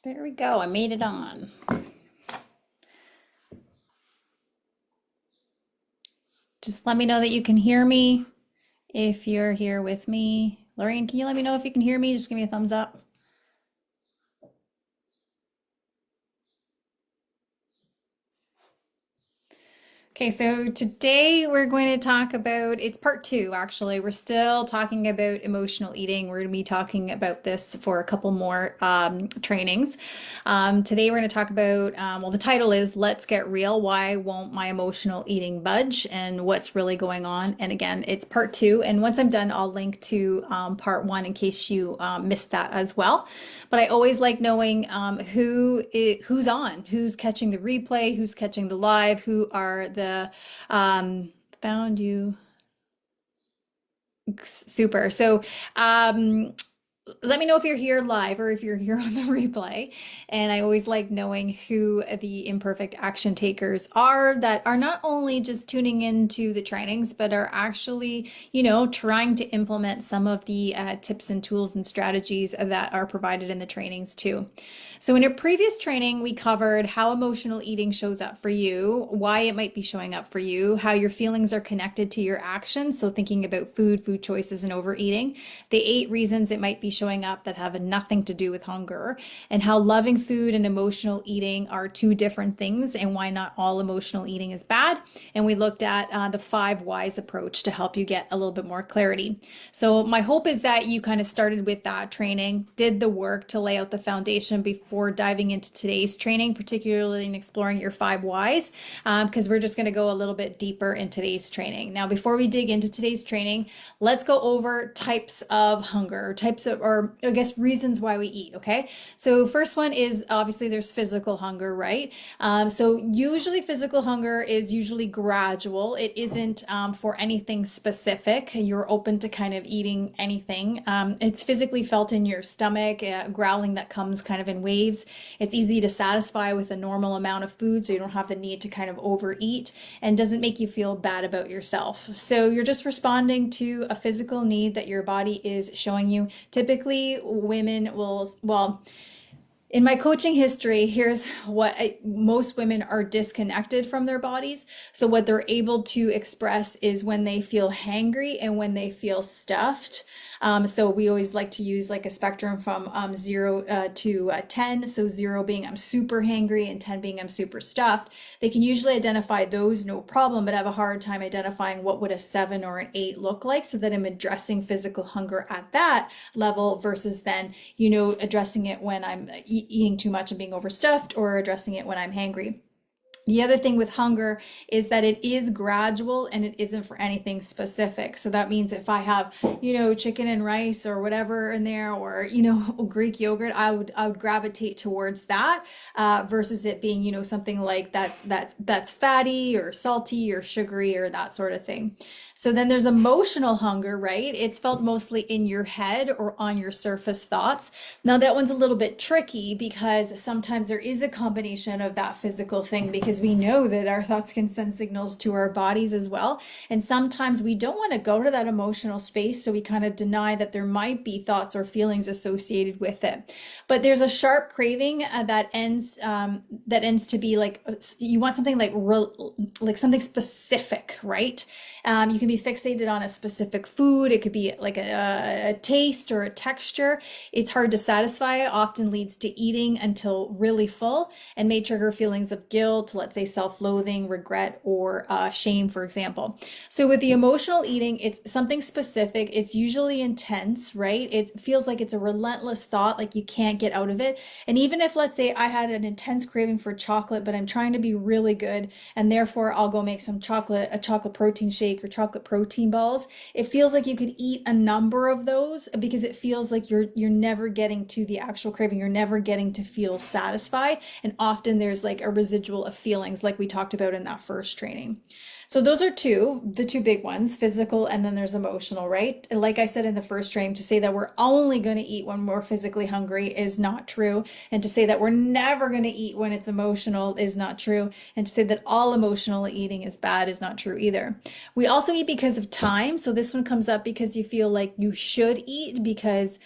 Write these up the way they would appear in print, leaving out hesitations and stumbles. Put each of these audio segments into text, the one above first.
There we go. I made it on. Just let me know that you can hear me if you're here with me. Lorraine, can you let me know if you can hear me? Just give me a thumbs up. Okay, so today we're going to talk about, it's part two actually. We're still talking about emotional eating. We're going to be talking about this for a couple more trainings. Today we're going to talk about, well, the title is Let's Get Real. Why won't my emotional eating budge? And what's really going on? And again, it's part two. And once I'm done, I'll link to part one in case you missed that as well. But I always like knowing who's on, who's catching the replay, who's catching the live, who are the found you super. So let me know if you're here live or if you're here on the replay. And I always like knowing who the imperfect action takers are that are not only just tuning into the trainings, but are actually, trying to implement some of the tips and tools and strategies that are provided in the trainings too. So in a previous training, we covered how emotional eating shows up for you, why it might be showing up for you, how your feelings are connected to your actions. So thinking about food choices and overeating, the 8 reasons it might be showing up that have nothing to do with hunger, and how loving food and emotional eating are 2 different things, and why not all emotional eating is bad. And we looked at the 5 whys approach to help you get a little bit more clarity. So my hope is that you kind of started with that training, did the work to lay out the foundation before diving into today's training, particularly in exploring your 5 whys, because we're just going to go a little bit deeper in today's training. Now, before we dig into today's training, let's go over types of hunger, or I guess reasons why we eat. Okay. So first one is obviously there's physical hunger, right? So usually physical hunger is usually gradual. It isn't for anything specific. You're open to kind of eating anything. It's physically felt in your stomach, growling that comes kind of in waves. It's easy to satisfy with a normal amount of food, so you don't have the need to kind of overeat, and doesn't make you feel bad about yourself. So you're just responding to a physical need that your body is showing you. Typically, women will, well, in my coaching history, here's what most women are disconnected from their bodies. So what they're able to express is when they feel hangry and when they feel stuffed. So we always like to use like a spectrum from 0 to 10. So 0 being I'm super hangry and 10 being I'm super stuffed. They can usually identify those no problem, but have a hard time identifying what would a 7 or an 8 look like, so that I'm addressing physical hunger at that level versus then, addressing it when I'm eating too much and being overstuffed, or addressing it when I'm hangry. The other thing with hunger is that it is gradual and it isn't for anything specific. So that means if I have, chicken and rice or whatever in there, or, Greek yogurt, I would gravitate towards that versus it being, something like that's fatty or salty or sugary or that sort of thing. So then there's emotional hunger, right? It's felt mostly in your head or on your surface thoughts. Now that one's a little bit tricky because sometimes there is a combination of that physical thing, because we know that our thoughts can send signals to our bodies as well. And sometimes we don't want to go to that emotional space, so we kind of deny that there might be thoughts or feelings associated with it. But there's a sharp craving that ends to be like, you want something like something specific, right? You can be fixated on a specific food. It could be like a taste or a texture. It's hard to satisfy. It often leads to eating until really full, and may trigger feelings of guilt, let's say self-loathing, regret, or shame, for example. So with the emotional eating, it's something specific. It's usually intense, right? It feels like it's a relentless thought, like you can't get out of it. And even if, let's say, I had an intense craving for chocolate, but I'm trying to be really good, and therefore I'll go make a chocolate protein shake or chocolate protein balls, it feels like you could eat a number of those, because it feels like you're never getting to the actual craving. You're never getting to feel satisfied. And often there's like a residual of feelings, like we talked about in that first training. So those are the two big ones, physical and then there's emotional, right? And like I said in the first training, to say that we're only going to eat when we're physically hungry is not true. And to say that we're never going to eat when it's emotional is not true. And to say that all emotional eating is bad is not true either. We also mainly because of time. So this one comes up because you feel like you should eat because,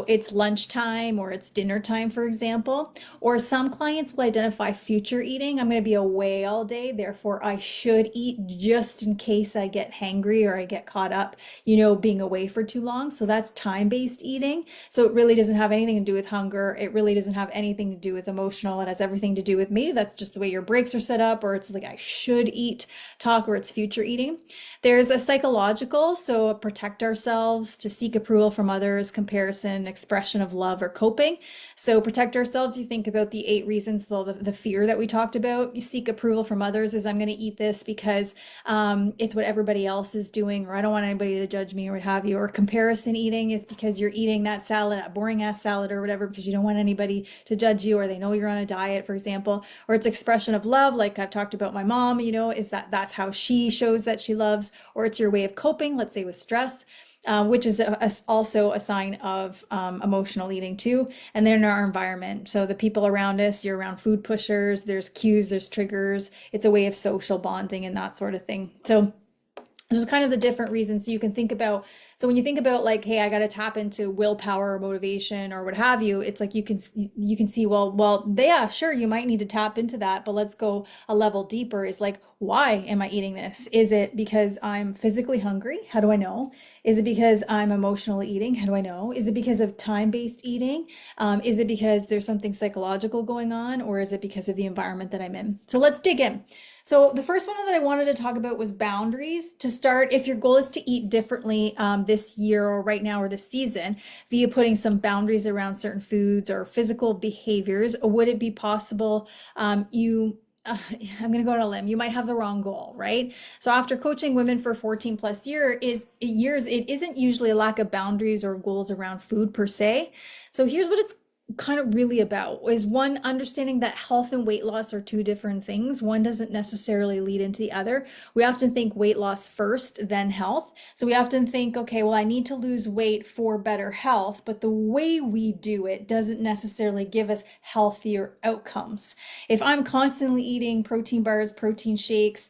it's lunchtime or it's dinner time, for example. Or some clients will identify future eating. I'm going to be away all day, therefore I should eat just in case I get hangry or I get caught up, being away for too long. So that's time-based eating. So it really doesn't have anything to do with hunger. It really doesn't have anything to do with emotional. It has everything to do with maybe that's just the way your breaks are set up, or it's like I should eat talk, or it's future eating. There's a psychological, so protect ourselves, to seek approval from others, comparison, expression of love, or coping. So protect ourselves, you think about the 8 reasons, the fear that we talked about. You seek approval from others is I'm going to eat this because it's what everybody else is doing, or I don't want anybody to judge me or what have you. Or comparison eating is because you're eating that salad, that boring ass salad or whatever, because you don't want anybody to judge you, or they know you're on a diet, for example. Or it's expression of love, like I've talked about my mom, is that's how she shows that she loves. Or it's your way of coping, let's say with stress, which is also a sign of emotional eating too. And then our environment. So the people around us, you're around food pushers, there's cues, there's triggers. It's a way of social bonding and that sort of thing. So there's kind of the different reasons. So you can think about, so when you think about like, hey, I got to tap into willpower or motivation or what have you, it's like you can see, well, yeah, sure, you might need to tap into that, but let's go a level deeper. Is like, why am I eating this? Is it because I'm physically hungry? How do I know? Is it because I'm emotionally eating? How do I know? Is it because of time-based eating? Is it because there's something psychological going on, or is it because of the environment that I'm in? So let's dig in. So the first one that I wanted to talk about was boundaries. To start, if your goal is to eat differently this year or right now or this season, via putting some boundaries around certain foods or physical behaviors, would it be possible I'm going to go on a limb. You might have the wrong goal, right? So after coaching women for 14 plus years, it isn't usually a lack of boundaries or goals around food per se. So here's what it's kind of really about, is one, understanding that health and weight loss are 2 different things. One doesn't necessarily lead into the other. We often think weight loss first, then health. So we often think, okay, well, I need to lose weight for better health, but the way we do it doesn't necessarily give us healthier outcomes. If I'm constantly eating protein bars, protein shakes,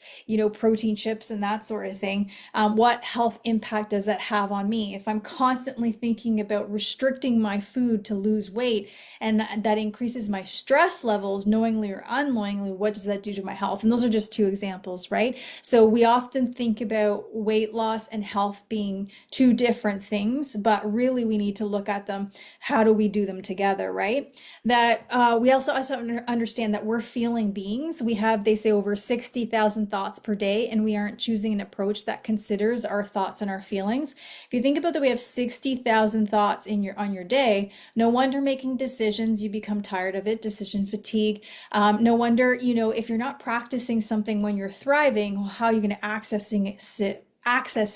protein chips and that sort of thing, what health impact does that have on me? If I'm constantly thinking about restricting my food to lose weight, and that increases my stress levels, knowingly or unknowingly, what does that do to my health? And those are just 2 examples, right? So we often think about weight loss and health being 2 different things, but really we need to look at them. How do we do them together, right? That we also understand that we're feeling beings. We have, they say, over 60,000 thoughts per day, and we aren't choosing an approach that considers our thoughts and our feelings. If you think about that, we have 60,000 thoughts on your day. No wonder making decisions, you become tired of it, decision fatigue. No wonder, if you're not practicing something when you're thriving, how are you going to access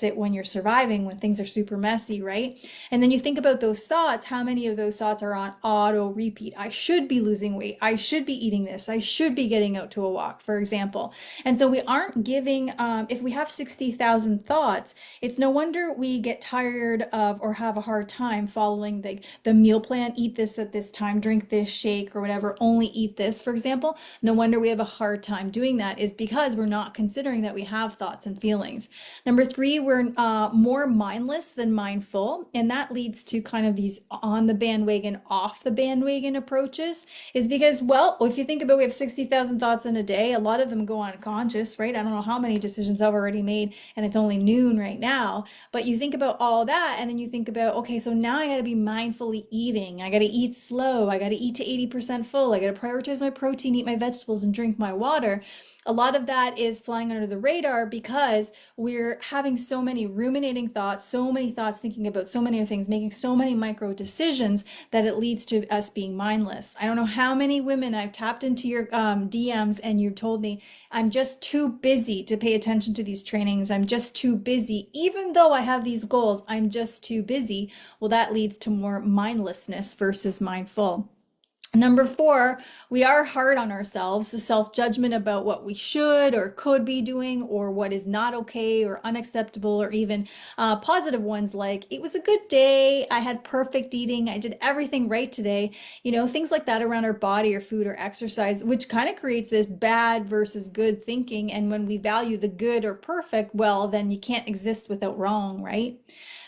it when you're surviving, when things are super messy, right? And then you think about those thoughts, how many of those thoughts are on auto repeat? I should be losing weight. I should be eating this. I should be getting out to a walk, for example. And so we aren't giving, if we have 60,000 thoughts, it's no wonder we get tired of or have a hard time following the meal plan, eat this at this time, drink this shake or whatever, only eat this, for example. No wonder we have a hard time doing that, is because we're not considering that we have thoughts and feelings. Number 3, we're more mindless than mindful, and that leads to kind of these on the bandwagon, off the bandwagon approaches, is because, well, if you think about, we have 60,000 thoughts in a day, a lot of them go unconscious, right? I don't know how many decisions I've already made, and it's only noon right now, but you think about all that, and then you think about, okay, so now I got to be mindfully eating. I got to eat slow. I got to eat to 80% full. I got to prioritize my protein, eat my vegetables, and drink my water. A lot of that is flying under the radar because we're having so many ruminating thoughts, so many thoughts thinking about so many things, making so many micro decisions that it leads to us being mindless. I don't know how many women I've tapped into your DMs and you've told me, I'm just too busy to pay attention to these trainings. I'm just too busy. Even though I have these goals, I'm just too busy. Well, that leads to more mindlessness versus mindful. Number four, we are hard on ourselves, the self-judgment about what we should or could be doing, or what is not okay or unacceptable, or even positive ones like, it was a good day, I had perfect eating, I did everything right today. Things like that around our body or food or exercise, which kind of creates this bad versus good thinking. And when we value the good or perfect, well, then you can't exist without wrong, right?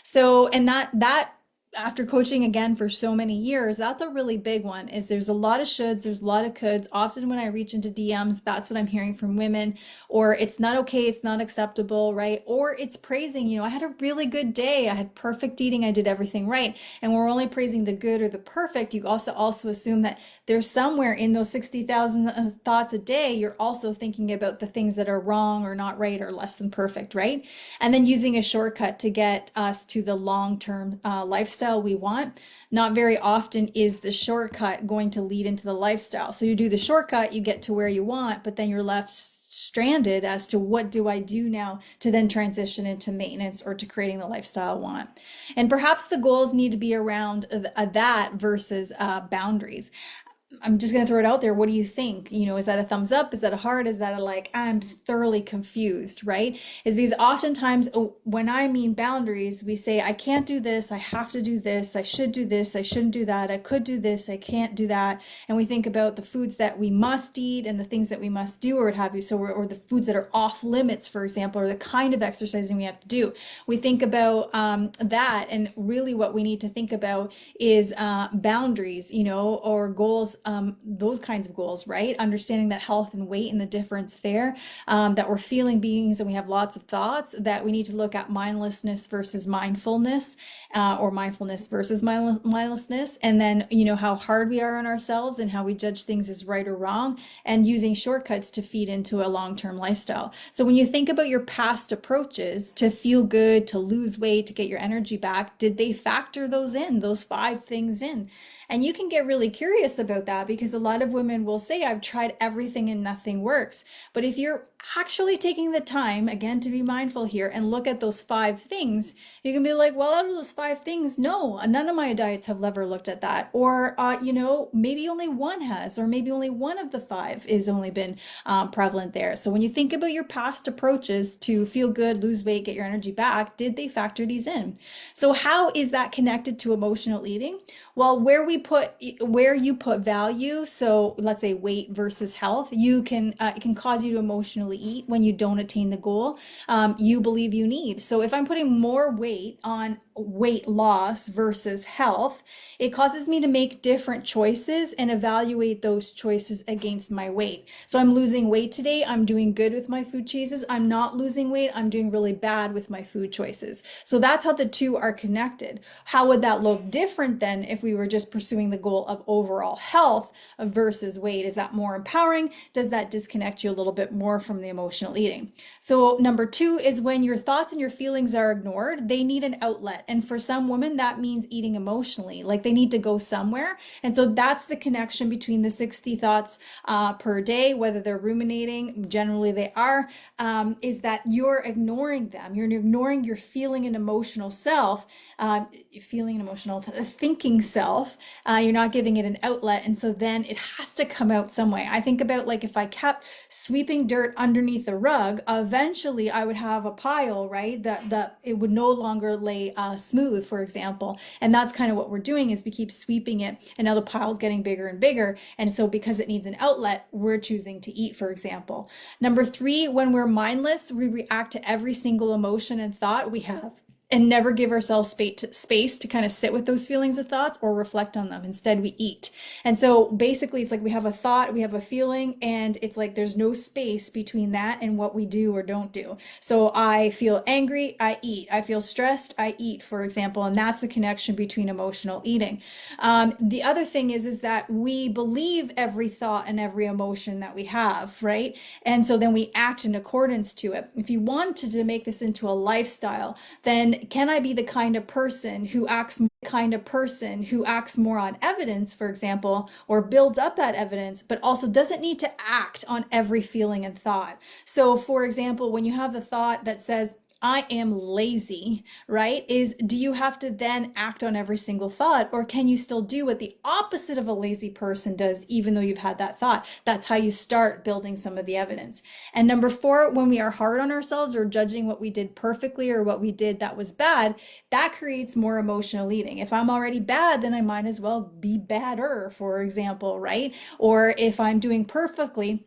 So, and that after coaching again for so many years, that's a really big one. Is there's a lot of shoulds, there's a lot of coulds. Often when I reach into DMs, that's what I'm hearing from women. Or it's not okay, it's not acceptable, right? Or it's praising, I had a really good day, I had perfect eating, I did everything right. And we're only praising the good or the perfect. You also assume that there's somewhere in those 60,000 thoughts a day, you're also thinking about the things that are wrong or not right or less than perfect, right? And then using a shortcut to get us to the long-term lifestyle we want. Not very often is the shortcut going to lead into the lifestyle. So you do the shortcut, you get to where you want, but then you're left stranded as to what do I do now to then transition into maintenance or to creating the lifestyle I want. And perhaps the goals need to be around that versus boundaries. I'm just going to throw it out there. What do you think? Is that a thumbs up? Is that a heart? Is that a like, I'm thoroughly confused, right? Is because oftentimes when I mean boundaries, we say, I can't do this. I have to do this. I should do this. I shouldn't do that. I could do this. I can't do that. And we think about the foods that we must eat and the things that we must do or what have you. So, or the foods that are off limits, for example, or the kind of exercising we have to do. We think about that. And really what we need to think about is boundaries, or goals, those kinds of goals, right? Understanding that health and weight and the difference there, that we're feeling beings and we have lots of thoughts, that we need to look at mindlessness versus mindfulness, or mindfulness versus mindlessness. And then, how hard we are on ourselves and how we judge things as right or wrong, and using shortcuts to feed into a long-term lifestyle. So when you think about your past approaches to feel good, to lose weight, to get your energy back, did they factor those 5 things in? And you can get really curious about that, because a lot of women will say, I've tried everything and nothing works. But if you're actually taking the time, again, to be mindful here and look at those 5 things, you can be like, well, out of those 5 things, no, none of my diets have ever looked at that. Or, maybe only one has, or maybe only one of the 5 is only been prevalent there. So when you think about your past approaches to feel good, lose weight, get your energy back, did they factor these in? So how is that connected to emotional eating? Well, where you put value, so let's say weight versus health, it can cause you to emotionally eat when you don't attain the goal you believe you need. So if I'm putting more weight on weight loss versus health, it causes me to make different choices and evaluate those choices against my weight. So I'm losing weight today, I'm doing good with my food choices. I'm not losing weight, I'm doing really bad with my food choices. So that's how the two are connected. How would that look different than if we were just pursuing the goal of overall health versus weight? Is that more empowering? Does that disconnect you a little bit more from the emotional eating? So number 2 is when your thoughts and your feelings are ignored, they need an outlet. And for some women, that means eating emotionally, like they need to go somewhere. And so that's the connection between the 60 thoughts per day, whether they're ruminating, generally they are, is that you're ignoring them. You're ignoring your feeling and emotional self, thinking self. You're not giving it an outlet. And so then it has to come out some way. I think about like if I kept sweeping dirt underneath the rug, eventually I would have a pile, right? That it would no longer lay smooth, for example. And that's kind of what we're doing, is we keep sweeping it, and now the pile's getting bigger and bigger. And so because it needs an outlet, we're choosing to eat, for example. Number 3, when we're mindless, we react to every single emotion and thought we have, and never give ourselves space to kind of sit with those feelings and thoughts or reflect on them. Instead, we eat. And so basically, it's like we have a thought, we have a feeling, and it's like there's no space between that and what we do or don't do. So I feel angry, I eat. I feel stressed, I eat, for example. And that's the connection between emotional eating. The other thing is that we believe every thought and every emotion that we have, right? And so then we act in accordance to it. If you wanted to make this into a lifestyle, then can I be the kind of person who acts more on evidence, for example, or builds up that evidence, but also doesn't need to act on every feeling and thought? So for example, when you have the thought that says, I am lazy, right? Is do you have to then act on every single thought, or can you still do what the opposite of a lazy person does, even though you've had that thought? That's how you start building some of the evidence. And number four, when we are hard on ourselves or judging what we did perfectly or what we did that was bad, that creates more emotional eating. If I'm already bad, then I might as well be badder, for example, right? Or if I'm doing perfectly,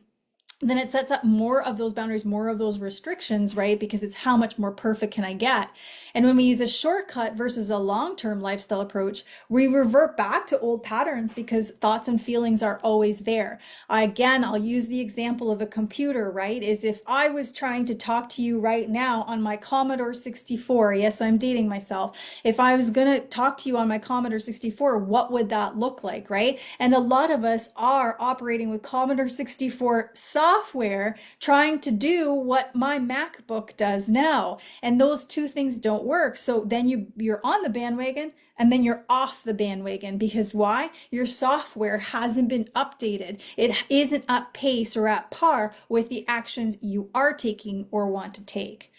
then it sets up more of those boundaries, more of those restrictions, right? Because it's how much more perfect can I get? And when we use a shortcut versus a long-term lifestyle approach, we revert back to old patterns because thoughts and feelings are always there. Again, I'll use the example of a computer, right? Is if I was trying to talk to you right now on my Commodore 64, yes, I'm dating myself. If I was going to talk to you on my Commodore 64, what would that look like, right? And a lot of us are operating with Commodore 64 software trying to do what my MacBook does now. And those two things don't work. So then you're on the bandwagon and then you're off the bandwagon because why? Your software hasn't been updated. It isn't at pace or at par with the actions you are taking or want to take.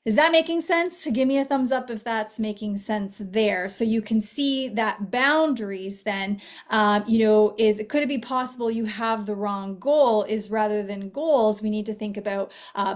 Is that making sense? Give me a thumbs up if that's making sense there. So you can see that boundaries then, could it be possible you have the wrong goal is rather than goals, we need to think about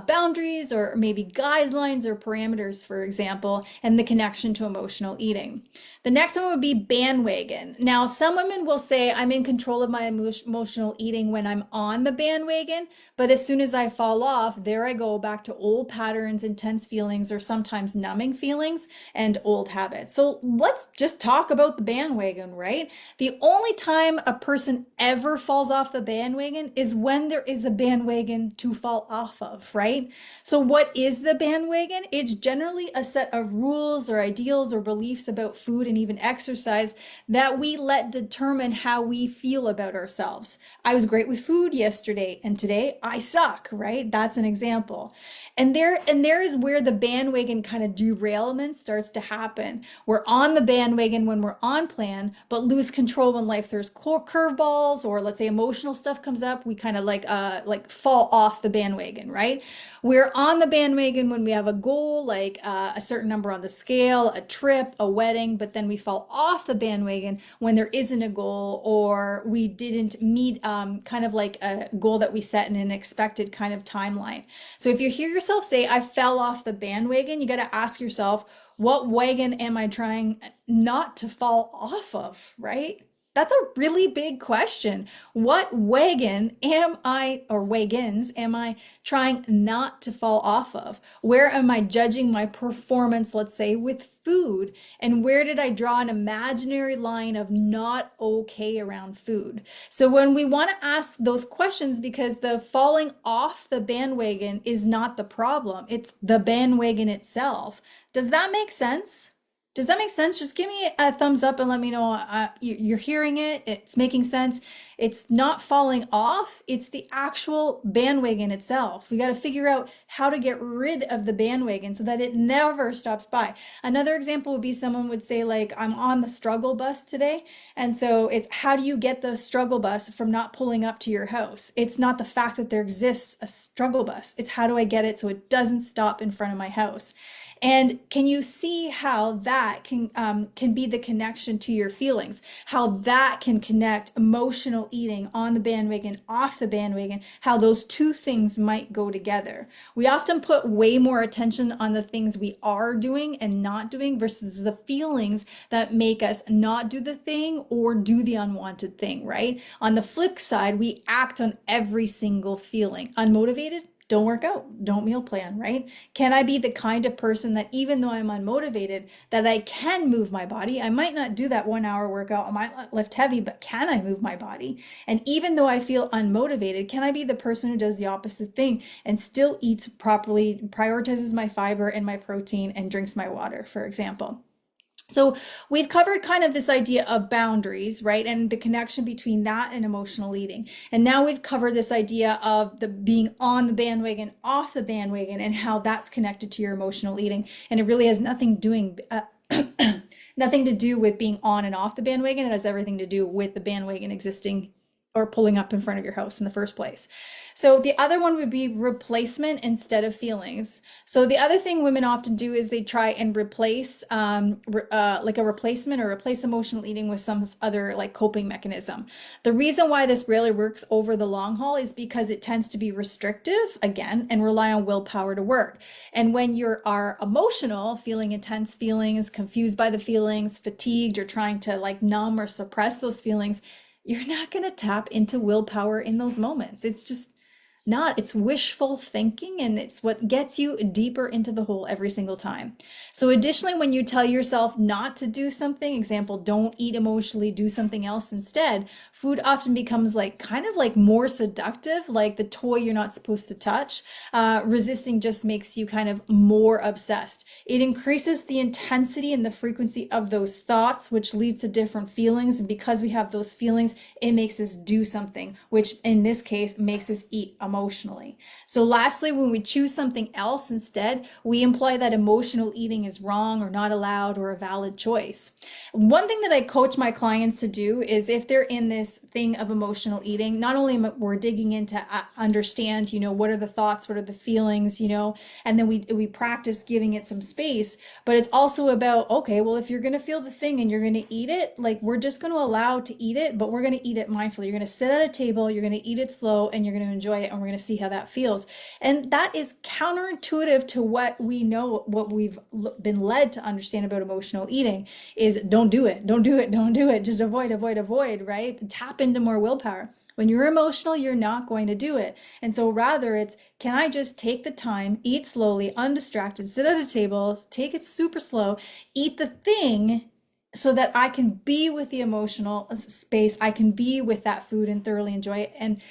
boundaries or maybe guidelines or parameters, for example, and the connection to emotional eating. The next one would be bandwagon. Now, some women will say I'm in control of my emotional eating when I'm on the bandwagon, but as soon as I fall off, there I go back to old patterns, intense feelings, or sometimes numbing feelings and old habits. So let's just talk about the bandwagon, right? The only time a person ever falls off the bandwagon is when there is a bandwagon to fall off of, right? So what is the bandwagon? It's generally a set of rules or ideals or beliefs about food and even exercise that we let determine how we feel about ourselves. I was great with food yesterday and today I suck, right? That's an example. And there is where the bandwagon kind of derailment starts to happen. We're on the bandwagon when we're on plan, but lose control when life throws curveballs or let's say emotional stuff comes up. We kind of like fall off the bandwagon, right? We're on the bandwagon when we have a goal, like a certain number on the scale, a trip, a wedding, but then we fall off the bandwagon when there isn't a goal or we didn't meet kind of like a goal that we set in an expected kind of timeline. So if you hear yourself say, I fell off the bandwagon, you got to ask yourself, what wagon am I trying not to fall off of, right? That's a really big question. What wagon am I, or wagons am I trying not to fall off of? Where am I judging my performance, let's say, with food? And where did I draw an imaginary line of not okay around food? So when we want to ask those questions, because the falling off the bandwagon is not the problem, it's the bandwagon itself. Does that make sense? Does that make sense? Just give me a thumbs up and let me know you're hearing it. It's making sense. It's not falling off. It's the actual bandwagon itself. We got to figure out how to get rid of the bandwagon so that it never stops by. Another example would be someone would say like, I'm on the struggle bus today. And so it's how do you get the struggle bus from not pulling up to your house? It's not the fact that there exists a struggle bus. It's how do I get it so it doesn't stop in front of my house? And can you see how that can be the connection to your feelings? How that can connect emotional eating on the bandwagon, off the bandwagon, how those two things might go together. We often put way more attention on the things we are doing and not doing versus the feelings that make us not do the thing or do the unwanted thing, right? On the flip side, we act on every single feeling. Unmotivated? Don't work out, don't meal plan, right? Can I be the kind of person that even though I'm unmotivated, that I can move my body? I might not do that 1 hour workout, I might not lift heavy, but can I move my body? And even though I feel unmotivated, can I be the person who does the opposite thing and still eats properly, prioritizes my fiber and my protein and drinks my water, for example? So we've covered kind of this idea of boundaries, right? And the connection between that and emotional eating. And now we've covered this idea of the being on the bandwagon, off the bandwagon, and how that's connected to your emotional eating. And it really has nothing to do with being on and off the bandwagon. It has everything to do with the bandwagon existing or pulling up in front of your house in the first place. So the other one would be replacement instead of feelings. So the other thing women often do is they try and replace like a replacement or replace emotional eating with some other like coping mechanism. The reason why this rarely works over the long haul is because it tends to be restrictive again and rely on willpower to work. And when you are emotional, feeling intense feelings, confused by the feelings, fatigued, or trying to like numb or suppress those feelings, you're not going to tap into willpower in those moments. It's just not. It's wishful thinking, and it's what gets you deeper into the hole every single time. So additionally, when you tell yourself not to do something, example, don't eat emotionally, do something else instead, food often becomes like kind of like more seductive, like the toy you're not supposed to touch. Resisting just makes you kind of more obsessed. It increases the intensity and the frequency of those thoughts, which leads to different feelings. And because we have those feelings, it makes us do something, which in this case makes us eat emotionally. So lastly, when we choose something else instead, we imply that emotional eating is wrong or not allowed or a valid choice. One thing that I coach my clients to do is if they're in this thing of emotional eating, not only we're digging into understand, what are the thoughts, what are the feelings, and then we practice giving it some space, but it's also about, okay, well, if you're going to feel the thing and you're going to eat it, like we're just going to allow to eat it, but we're going to eat it mindfully. You're going to sit at a table, you're going to eat it slow, and you're going to enjoy it, and we're going to see how that feels. And that is counterintuitive to what we know, what we've been led to understand about emotional eating is don't do it, don't do it, don't do it, just avoid, avoid, avoid, right? Tap into more willpower. When you're emotional, you're not going to do it. And so rather it's, can I just take the time, eat slowly, undistracted, sit at a table, take it super slow, eat the thing so that I can be with the emotional space, I can be with that food and thoroughly enjoy it. And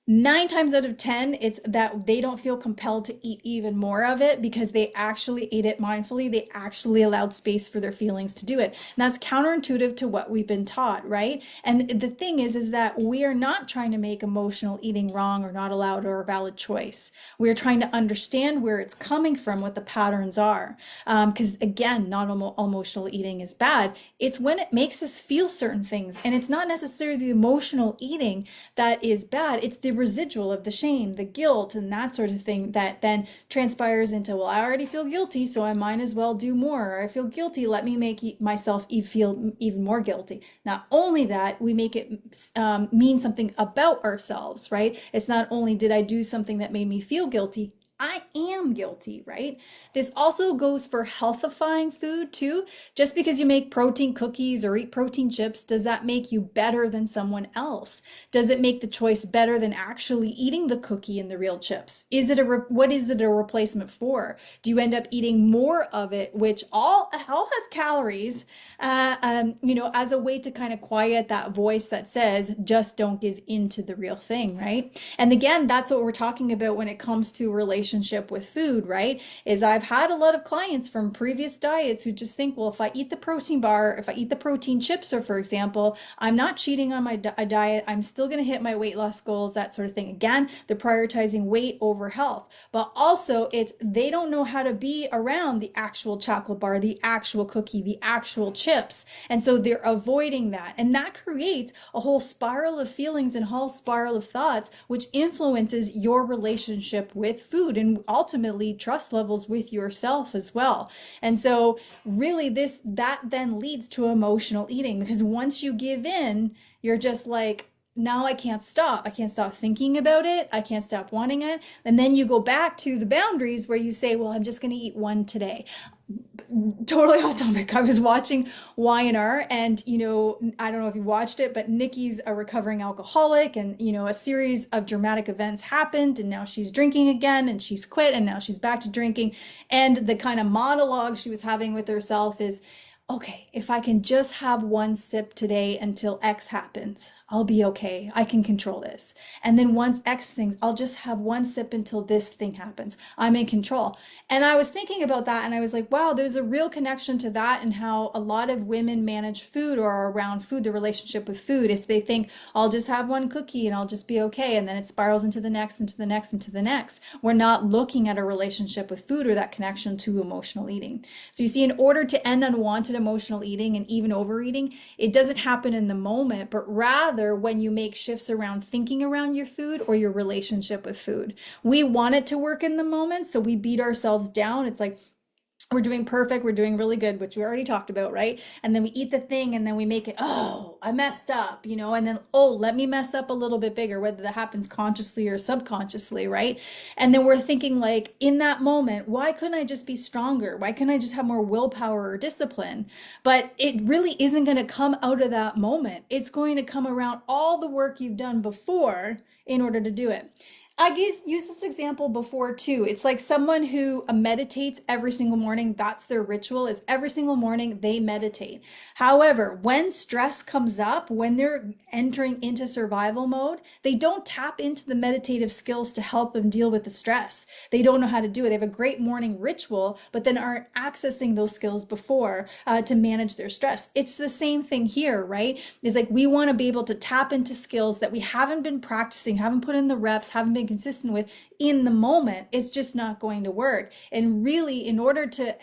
9 times out of 10, it's that they don't feel compelled to eat even more of it because they actually ate it mindfully. They actually allowed space for their feelings to do it. And that's counterintuitive to what we've been taught, right? And the thing is that we are not trying to make emotional eating wrong or not allowed or a valid choice. We're trying to understand where it's coming from, what the patterns are. Because again, not emotional eating is bad. It's when it makes us feel certain things. And it's not necessarily the emotional eating that is bad. It's the residual of the shame, the guilt, and that sort of thing that then transpires into, well, I already feel guilty, so I might as well do more. Or I feel guilty, let me make myself feel even more guilty. Not only that, we make it mean something about ourselves, right? It's not only did I do something that made me feel guilty, I am guilty, right? This also goes for healthifying food too. Just because you make protein cookies or eat protein chips, does that make you better than someone else? Does it make the choice better than actually eating the cookie and the real chips? Is it what is it a replacement for? Do you end up eating more of it, which all has calories, as a way to kind of quiet that voice that says, just don't give in to the real thing, right? And again, that's what we're talking about when it comes to relationship with food, right? Is I've had a lot of clients from previous diets who just think, well, if I eat the protein bar, if I eat the protein chips, or for example, I'm not cheating on my diet, I'm still going to hit my weight loss goals, that sort of thing. Again, they're prioritizing weight over health, but also it's, they don't know how to be around the actual chocolate bar, the actual cookie, the actual chips. And so they're avoiding that. And that creates a whole spiral of feelings and whole spiral of thoughts, which influences your relationship with food and ultimately trust levels with yourself as well. And so really that then leads to emotional eating, because once you give in, you're just like, now I can't stop. I can't stop thinking about it. I can't stop wanting it. And then you go back to the boundaries where you say, well, I'm just going to eat one today. Totally off topic. I was watching Y&R and, I don't know if you watched it, but Nikki's a recovering alcoholic and, a series of dramatic events happened and now she's drinking again and she's quit and now she's back to drinking. And the kind of monologue she was having with herself is, okay, if I can just have one sip today until X happens, I'll be okay. I can control this. And then once X things, I'll just have one sip until this thing happens. I'm in control. And I was thinking about that and I was like, wow, there's a real connection to that and how a lot of women manage food or are around food, the relationship with food is they think, I'll just have one cookie and I'll just be okay. And then it spirals into the next, into the next, into the next. We're not looking at a relationship with food or that connection to emotional eating. So you see, in order to end unwanted emotional eating and even overeating, it doesn't happen in the moment, but rather when you make shifts around thinking around your food or your relationship with food. We want it to work in the moment, so we beat ourselves down. It's like, we're doing perfect, we're doing really good, which we already talked about, right? And then we eat the thing and then we make it, oh, I messed up, and then, oh, let me mess up a little bit bigger, whether that happens consciously or subconsciously, right? And then we're thinking, like, in that moment, why couldn't I just be stronger? Why couldn't I just have more willpower or discipline? But it really isn't going to come out of that moment. It's going to come around all the work you've done before in order to do it. I guess use this example before too. It's like someone who meditates every single morning. That's their ritual. It's every single morning they meditate. However, when stress comes up, when they're entering into survival mode, they don't tap into the meditative skills to help them deal with the stress. They don't know how to do it. They have a great morning ritual, but then aren't accessing those skills before to manage their stress. It's the same thing here, right? It's like we want to be able to tap into skills that we haven't been practicing, haven't put in the reps, haven't been consistent with in the moment. It's just not going to work. And really, in order to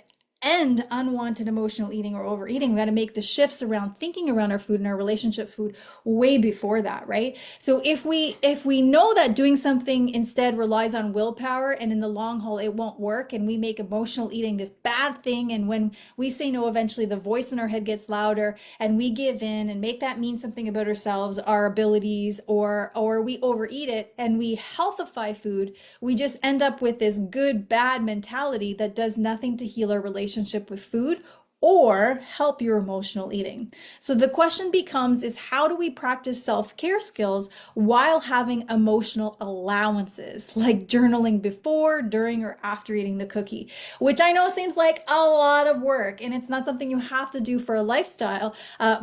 end unwanted emotional eating or overeating, we got to make the shifts around thinking around our food and our relationship food way before that, right? So if we know that doing something instead relies on willpower and in the long haul it won't work, and we make emotional eating this bad thing, and when we say no, eventually the voice in our head gets louder and we give in and make that mean something about ourselves, our abilities, or we overeat it and we healthify food, we just end up with this good bad mentality that does nothing to heal our relationship with food or help your emotional eating. So the question becomes is, how do we practice self-care skills while having emotional allowances, like journaling before, during, or after eating the cookie, which I know seems like a lot of work, and it's not something you have to do for a lifestyle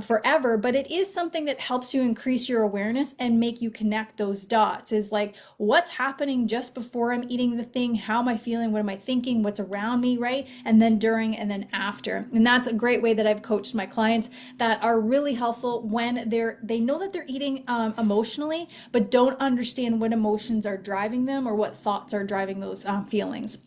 forever, but it is something that helps you increase your awareness and make you connect those dots. Is like, what's happening just before I'm eating the thing? How am I feeling? What am I thinking? What's around me, right? And then during, and then after. And that's a great way that I've coached my clients that are really helpful when they know that they're eating emotionally, but don't understand what emotions are driving them or what thoughts are driving those feelings.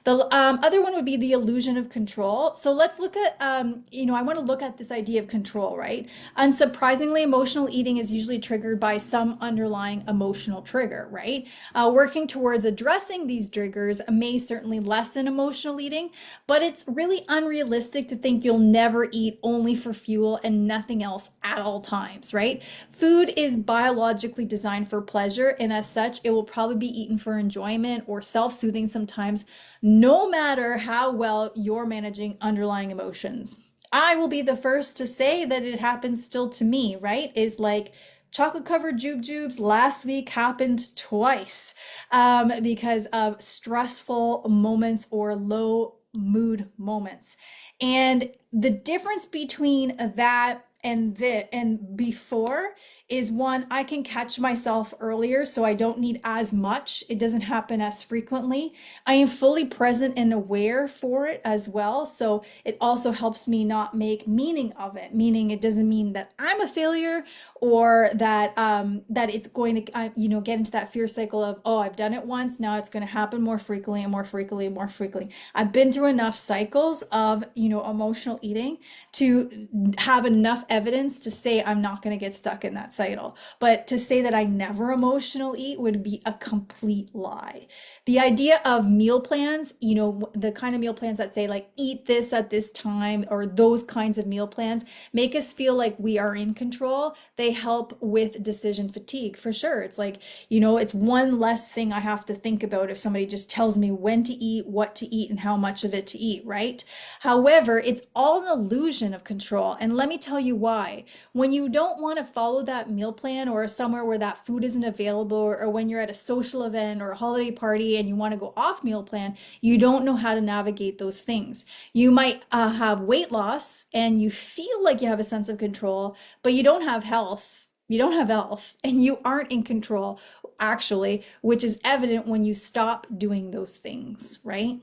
The other one would be the illusion of control. So let's look at, I want to look at this idea of control, right? Unsurprisingly, emotional eating is usually triggered by some underlying emotional trigger, right? Working towards addressing these triggers may certainly lessen emotional eating, but it's really unrealistic to think you'll never eat only for fuel and nothing else at all times, right? Food is biologically designed for pleasure, and as such, it will probably be eaten for enjoyment or self-soothing sometimes, no matter how well you're managing underlying emotions. I will be the first to say that it happens still to me, right? Is like chocolate covered jubes last week happened twice because of stressful moments or low mood moments. And the difference between that and before is, one, I can catch myself earlier, so I don't need as much. It doesn't happen as frequently. I am fully present and aware for it as well. So it also helps me not make meaning of it, meaning it doesn't mean that I'm a failure or that that it's going to get into that fear cycle of, oh, I've done it once, now it's going to happen more frequently and more frequently and more frequently. I've been through enough cycles of emotional eating to have enough evidence to say I'm not going to get stuck in that cycle. But to say that I never emotional eat would be a complete lie. The idea of meal plans, the kind of meal plans that say like eat this at this time, or those kinds of meal plans, make us feel like we are in control. They help with decision fatigue for sure. It's like, it's one less thing I have to think about if somebody just tells me when to eat, what to eat, and how much of it to eat, right? However, it's all an illusion of control. And let me tell you why. When you don't want to follow that meal plan, or somewhere where that food isn't available, or when you're at a social event or a holiday party and you want to go off meal plan, you don't know how to navigate those things. You might have weight loss and you feel like you have a sense of control, but you don't have health. You don't have health and you aren't in control, actually, which is evident when you stop doing those things, right?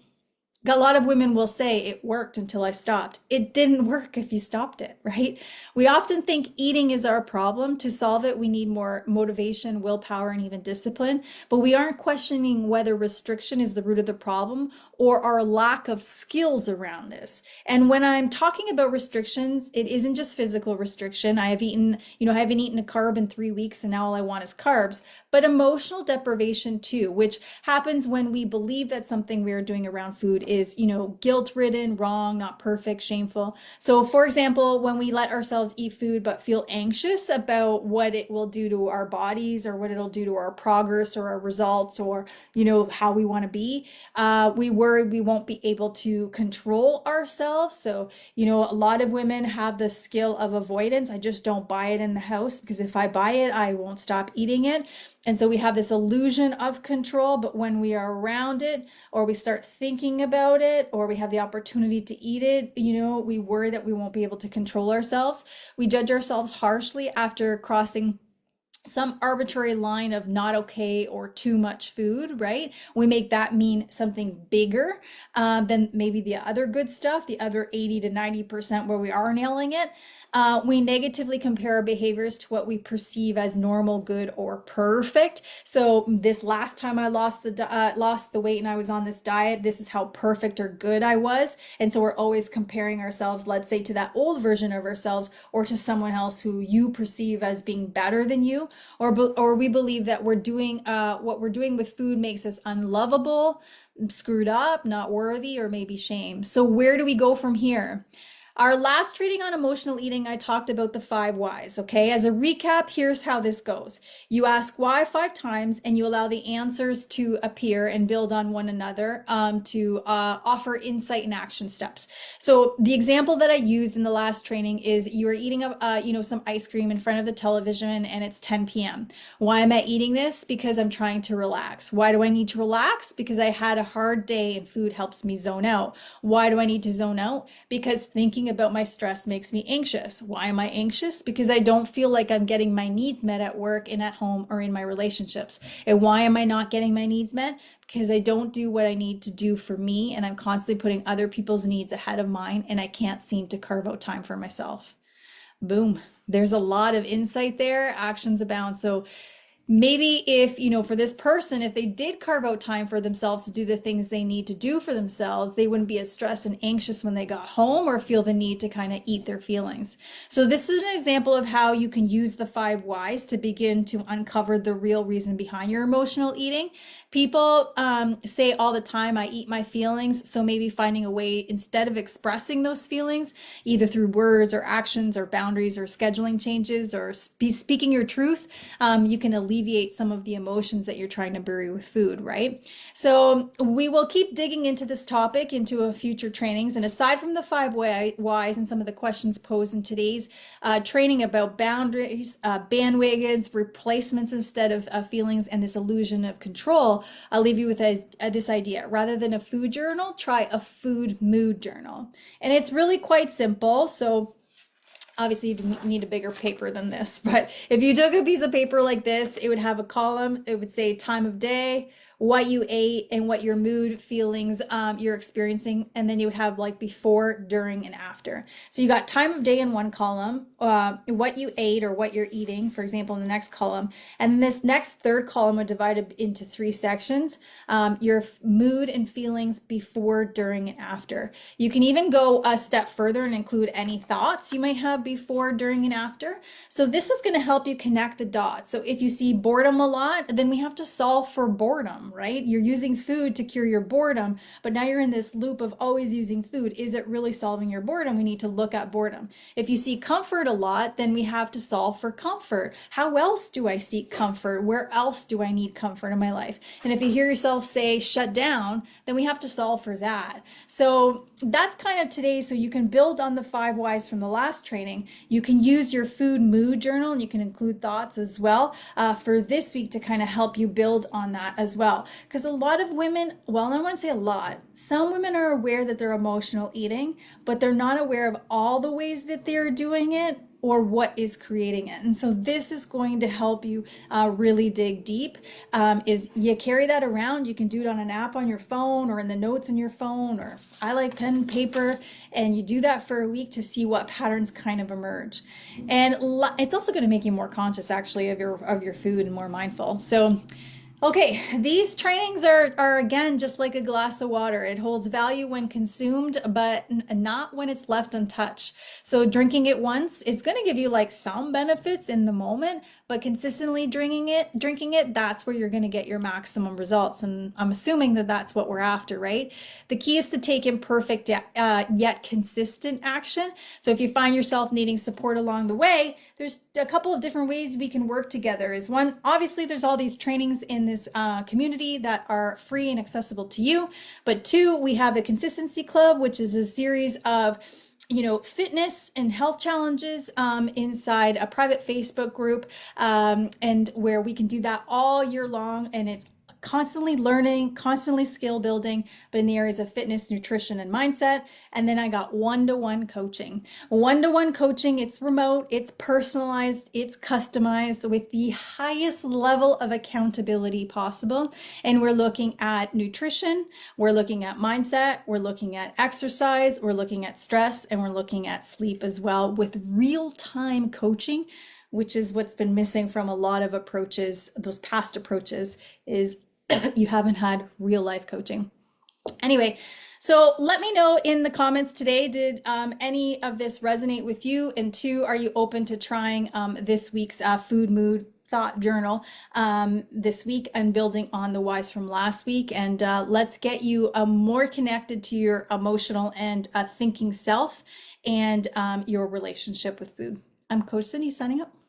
A lot of women will say it worked until I stopped. It didn't work if you stopped it, right? We often think eating is our problem. To solve it, we need more motivation, willpower, and even discipline. But we aren't questioning whether restriction is the root of the problem or our lack of skills around this. And when I'm talking about restrictions, it isn't just physical restriction. I have eaten, I haven't eaten a carb in 3 weeks and now all I want is carbs, but emotional deprivation too, which happens when we believe that something we are doing around food is, guilt ridden, wrong, not perfect, shameful. So, for example, when we let ourselves eat food but feel anxious about what it will do to our bodies or what it'll do to our progress or our results or, how we want to be, we worry we won't be able to control ourselves. So, a lot of women have the skill of avoidance. I just don't buy it in the house because if I buy it, I won't stop eating it. And so we have this illusion of control, but when we are around it or we start thinking about it or we have the opportunity to eat it, we worry that we won't be able to control ourselves. We judge ourselves harshly after crossing some arbitrary line of not okay or too much food, right? We make that mean something bigger than maybe the other good stuff, the other 80 to 90% where we are nailing it. We negatively compare our behaviors to what we perceive as normal, good, or perfect. So this last time I lost the weight and I was on this diet, this is how perfect or good I was. And so we're always comparing ourselves, let's say, to that old version of ourselves or to someone else who you perceive as being better than you, or we believe that we're doing what we're doing with food makes us unlovable, screwed up, not worthy, or maybe shame. So where do we go from here? Our last training on emotional eating, I talked about the 5 whys. Okay, as a recap, here's how this goes. You ask why 5 times and you allow the answers to appear and build on one another to offer insight and action steps. So the example that I used in the last training is you are eating some ice cream in front of the television and it's 10 p.m. Why am I eating this? Because I'm trying to relax. Why do I need to relax? Because I had a hard day and food helps me zone out. Why do I need to zone out? Because thinking about my stress makes me anxious. Why am I anxious? Because I don't feel like I'm getting my needs met at work and at home or in my relationships. And why am I not getting my needs met? Because I don't do what I need to do for me and I'm constantly putting other people's needs ahead of mine and I can't seem to carve out time for myself. Boom. There's a lot of insight there. Actions abound. So maybe if, for this person, if they did carve out time for themselves to do the things they need to do for themselves, they wouldn't be as stressed and anxious when they got home or feel the need to kind of eat their feelings. So this is an example of how you can use the 5 whys to begin to uncover the real reason behind your emotional eating. People say all the time, I eat my feelings. So maybe finding a way, instead of expressing those feelings, either through words or actions or boundaries or scheduling changes or speaking your truth, you can alleviate some of the emotions that you're trying to bury with food, right? So we will keep digging into this topic into a future trainings. And aside from the 5 whys and some of the questions posed in today's training about boundaries, bandwagons, replacements instead of feelings, and this illusion of control, I'll leave you with this idea. Rather than a food journal, try a food mood journal. And it's really quite simple. So obviously you need a bigger paper than this, but if you took a piece of paper like this, it would have a column. It would say time of day, what you ate, and what your mood feelings you're experiencing. And then you would have like before, during, and after. So you got time of day in one column, what you ate or what you're eating, for example, in the next column. And this next third column would divide it into 3 sections, your mood and feelings before, during, and after. You can even go a step further and include any thoughts you might have before, during, and after. So this is going to help you connect the dots. So if you see boredom a lot, then we have to solve for boredom, right? You're using food to cure your boredom, but now you're in this loop of always using food. Is it really solving your boredom? We need to look at boredom. If you see comfort a lot, then we have to solve for comfort. How else do I seek comfort? Where else do I need comfort in my life? And if you hear yourself say shut down, then we have to solve for that. So that's kind of today. So you can build on the 5 whys from the last training. You can use your food mood journal and you can include thoughts as well for this week to kind of help you build on that as well. Because a lot of women, well, I want to say a lot, some women are aware that they're emotional eating, but they're not aware of all the ways that they're doing it or what is creating it. And so this is going to help you really dig deep. Is you carry that around. You can do it on an app on your phone or in the notes in your phone, or I like pen and paper, and you do that for a week to see what patterns kind of emerge. And it's also going to make you more conscious actually of your food and more mindful. So okay, these trainings are again just like a glass of water. It holds value when consumed, but not when it's left untouched. So drinking it once, it's going to give you like some benefits in the moment, but consistently drinking it, that's where you're going to get your maximum results. And I'm assuming that that's what we're after, right? The key is to take imperfect yet consistent action. So if you find yourself needing support along the way, there's a couple of different ways we can work together. Is one, obviously there's all these trainings in this community that are free and accessible to you. But two, we have the Consistency Club, which is a series of fitness and health challenges inside a private Facebook group, and where we can do that all year long. And it's constantly learning, constantly skill building, but in the areas of fitness, nutrition, and mindset. And then I got one-to-one coaching. One-to-one coaching, it's remote, it's personalized, it's customized with the highest level of accountability possible. And we're looking at nutrition, we're looking at mindset, we're looking at exercise, we're looking at stress, and we're looking at sleep as well, with real-time coaching, which is what's been missing from a lot of approaches, those past approaches, is you haven't had real life coaching. Anyway, so let me know in the comments today, did any of this resonate with you? And two, are you open to trying this week's food mood thought journal this week and building on the whys from last week? And let's get you more connected to your emotional and thinking self and your relationship with food. I'm Coach Cindy signing up.